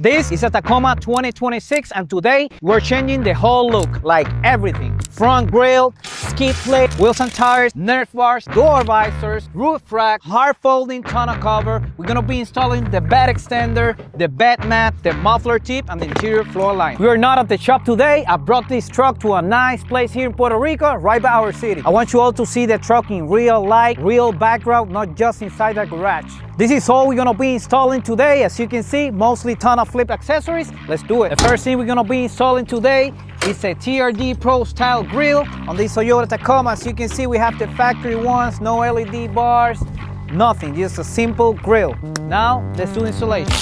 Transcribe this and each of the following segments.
This is a Tacoma 2026 and today we're changing the whole look, like everything. Front grille, skid plate, wheels and tires, Nerf bars, door visors, roof rack, hard folding tonneau cover. We're gonna be installing the bed extender, the bed mat, the muffler tip, and the interior floor line. We are not at the shop today. I brought this truck to a nice place here in Puerto Rico, right by our city. I want you all to see the truck in real light, real background, not just inside the garage. This is all we're gonna be installing today. As you can see, mostly TonnoFlip accessories. Let's do it. The first thing we're gonna be installing today is a TRD Pro-style grille on this Toyota Tacoma. As you can see, we have the factory ones, no LED bars, nothing, just a simple grille. Now, let's do installation.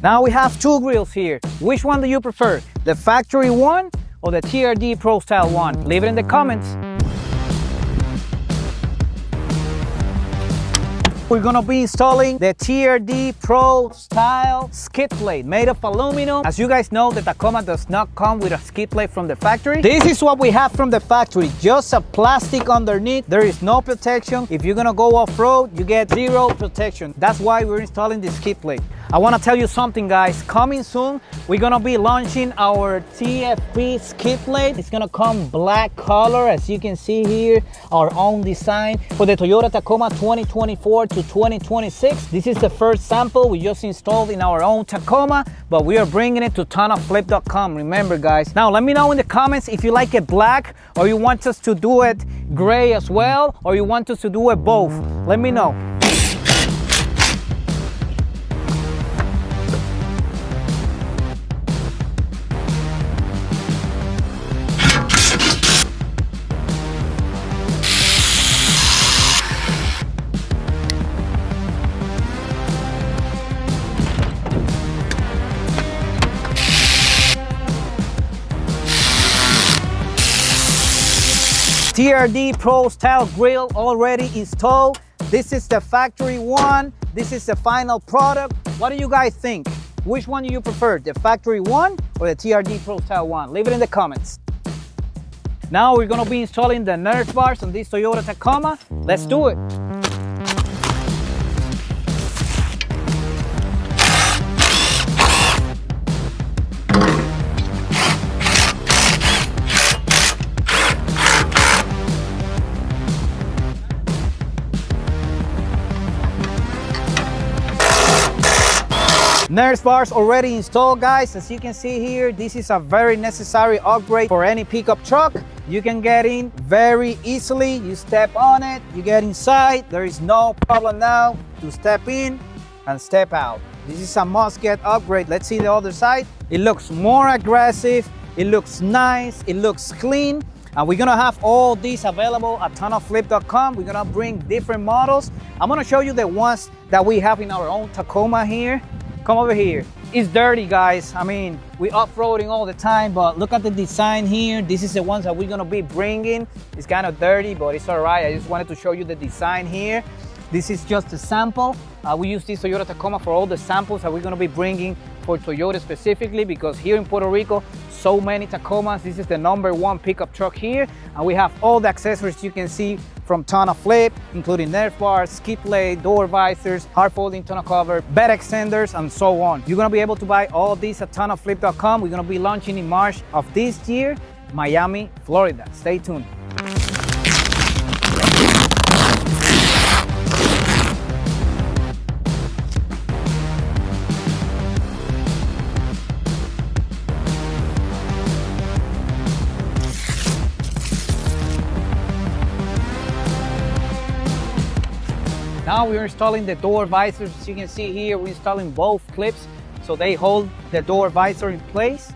Now we have two grills here. Which one do you prefer? The factory one or the TRD Pro-style one? Leave it in the comments. We're gonna be installing the TRD Pro-style skid plate made of aluminum. As you guys know, the Tacoma does not come with a skid plate from the factory. This is what we have from the factory, just a plastic underneath. There is no protection. If you're gonna go off-road, you get zero protection. That's why we're installing the skid plate. I wanna tell you something, guys. Coming soon, we're gonna be launching our TFP skid plate. It's gonna come black color, as you can see here, our own design for the Toyota Tacoma 2024 to 2026. This is the first sample we just installed in our own Tacoma, but we are bringing it to TonnoFlip.com. Remember, guys. Now, let me know in the comments if you like it black, or you want us to do it gray as well, or you want us to do it both. Let me know. TRD Pro-style grille already installed. This is the factory one. This is the final product. What do you guys think? Which one do you prefer, the factory one or the TRD Pro-style one? Leave it in the comments. Now we're gonna be installing the Nerf bars on this Toyota Tacoma. Let's do it. Nerf bars already installed, guys. As you can see here, this is a very necessary upgrade for any pickup truck. You can get in very easily. You step on it, you get inside. There is no problem now to step in and step out. This is a must-get upgrade. Let's see the other side. It looks more aggressive. It looks nice. It looks clean. And we're gonna have all these available at TonnoFlip.com. We're gonna bring different models. I'm gonna show you the ones that we have in our own Tacoma here. Come over here. It's dirty, guys. I mean, we off-roading all the time, but look at the design here. This is the ones that we're gonna be bringing. It's kind of dirty, but it's all right. I just wanted to show you the design here. This is just a sample. We use this Toyota Tacoma for all the samples that we're gonna be bringing for Toyota specifically, because here in Puerto Rico, so many Tacomas. This is the #1 pickup truck here, and we have all the accessories you can see from TonnoFlip, including Nerf bars, skid plate, door visors, hard folding tonneau cover, bed extenders, and so on. You're gonna be able to buy all these at TonnoFlip.com. We're gonna be launching in March of this year, Miami, Florida. Stay tuned. Now we're installing the door visors. As you can see here, we're installing both clips so they hold the door visor in place.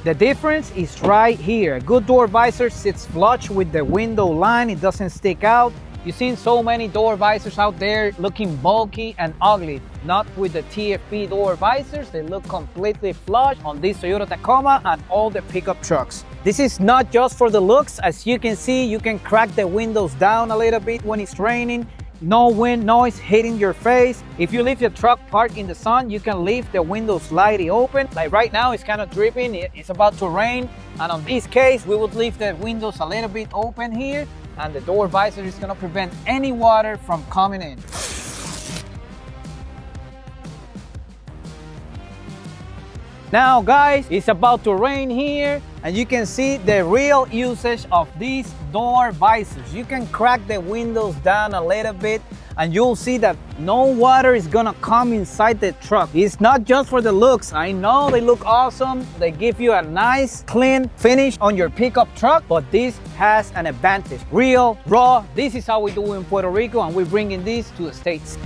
The difference is right here. A good door visor sits flush with the window line. It doesn't stick out. You've seen so many door visors out there looking bulky and ugly. Not with the TFP door visors. They look completely flush on this Toyota Tacoma and all the pickup trucks. This is not just for the looks. As you can see, you can crack the windows down a little bit when it's raining. no wind noise hitting your face. If you leave your truck parked in the sun, you can leave the window slightly open. Like right now, it's kind of dripping, it's about to rain. And on this case, we would leave the windows a little bit open here, and the door visor is gonna prevent any water from coming in. Now guys, it's about to rain here, and you can see the real usage of these door visors. You can crack the windows down a little bit and you'll see that no water is gonna come inside the truck. It's not just for the looks. I know they look awesome. They give you a nice clean finish on your pickup truck, but this has an advantage. Real, raw, this is how we do in Puerto Rico, and we're bringing this to the States.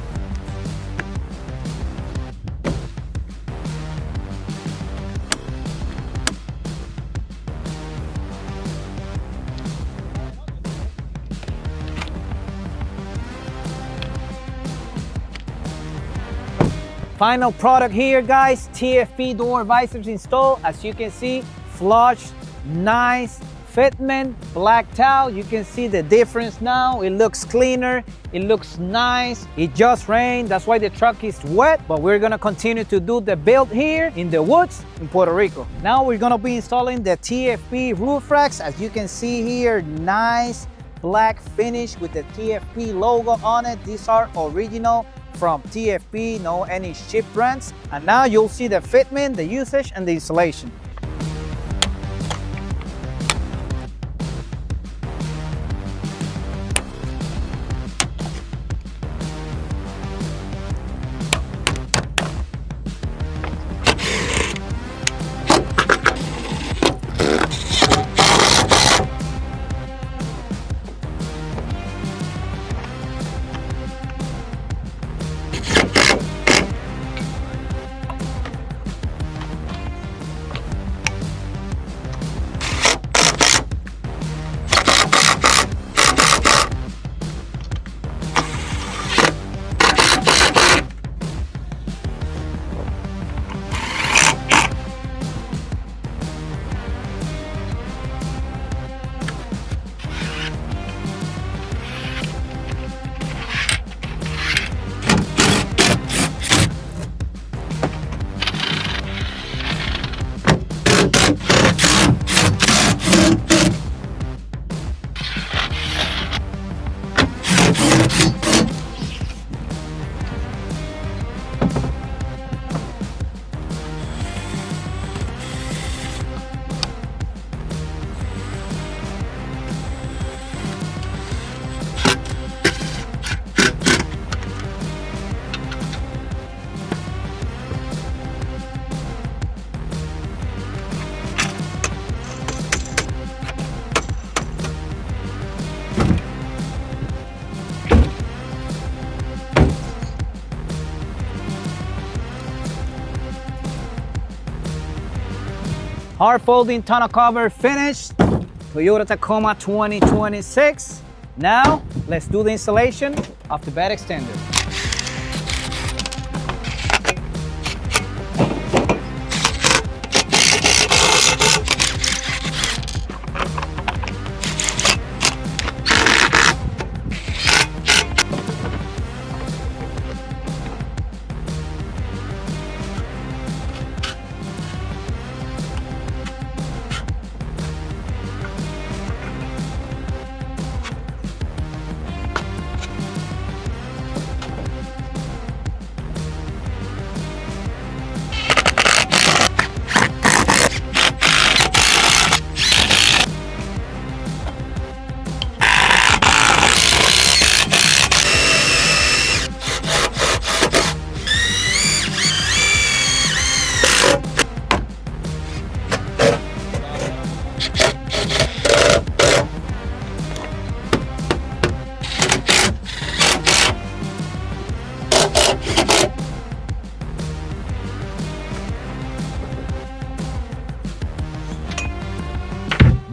Final product here, guys, TFP door visors installed. As you can see, flush, nice fitment, black towel. You can see the difference now. It looks cleaner, it looks nice. It just rained, that's why the truck is wet, but we're gonna continue to do the build here in the woods in Puerto Rico. Now we're gonna be installing the TFP roof racks. As you can see here, nice black finish with the TFP logo on it. These are original from TFP, no any cheap brands. And now you'll see the fitment, the usage, and the installation. Hard folding tonneau cover finished. Toyota Tacoma 2026. Now, let's do the installation of the bed extender.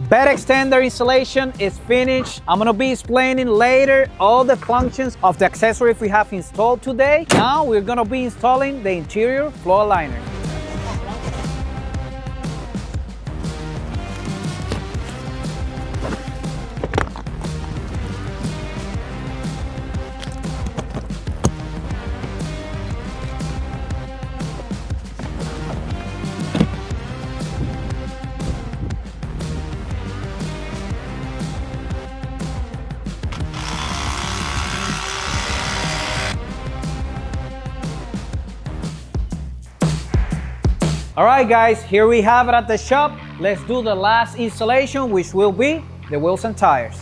Bed extender installation is finished. I'm gonna be explaining later all the functions of the accessories we have installed today. Now we're gonna be installing the interior floor liner. All right, guys, here we have it at the shop. Let's do the last installation, which will be the wheels and tires.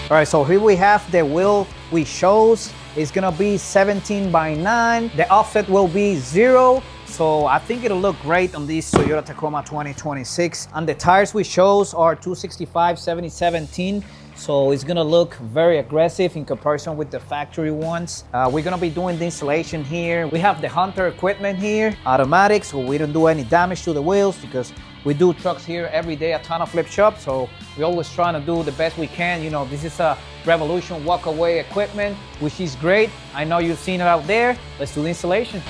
All right, so here we have the wheel we chose. It's gonna be 17/9. The offset will be 0. So I think it'll look great on this Toyota Tacoma 2026. And the tires we chose are 265/70/17. So it's gonna look very aggressive in comparison with the factory ones. We're gonna be doing the installation here. We have the Hunter equipment here, automatic, so we don't do any damage to the wheels because we do trucks here every day at TonnoFlip shop. So we're always trying to do the best we can. You know, this is a Revolution walk-away equipment, which is great. I know you've seen it out there. Let's do the installation.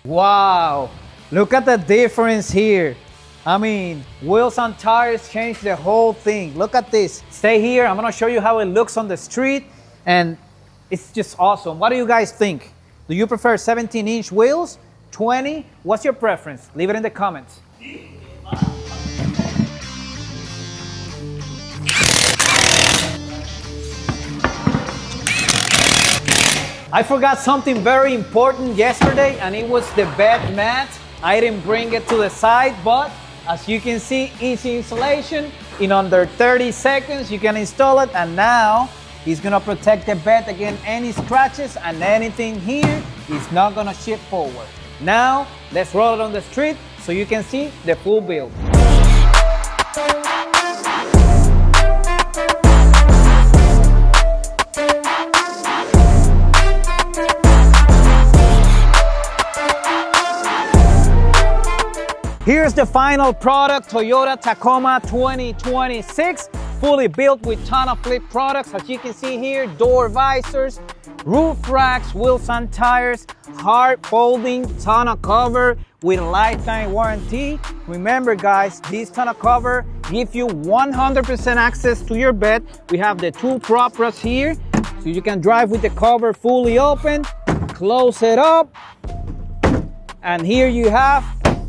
Wow, look at the difference here. I mean, wheels and tires change the whole thing. Look at this. Stay here, I'm gonna show you how it looks on the street, and it's just awesome. What do you guys think? Do you prefer 17-inch wheels, 20? What's your preference? Leave it in the comments. I forgot something very important yesterday, and it was the bed mat. I didn't bring it to the side, but as you can see, easy installation. In under 30 seconds, you can install it, and now it's gonna protect the bed against any scratches, and anything here is not gonna shift forward. Now, let's roll it on the street so you can see the full build. Here's the final product, Toyota Tacoma 2026, fully built with TonnoFlip products. As you can see here, door visors, roof racks, wheels and tires, hard folding tonneau cover with a lifetime warranty. Remember guys, this tonneau cover gives you 100% access to your bed. We have the two prop rest here, so you can drive with the cover fully open, close it up, and here you have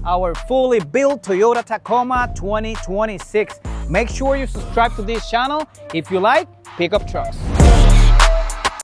our fully built Toyota Tacoma 2026. Make sure you subscribe to this channel if you like pickup trucks.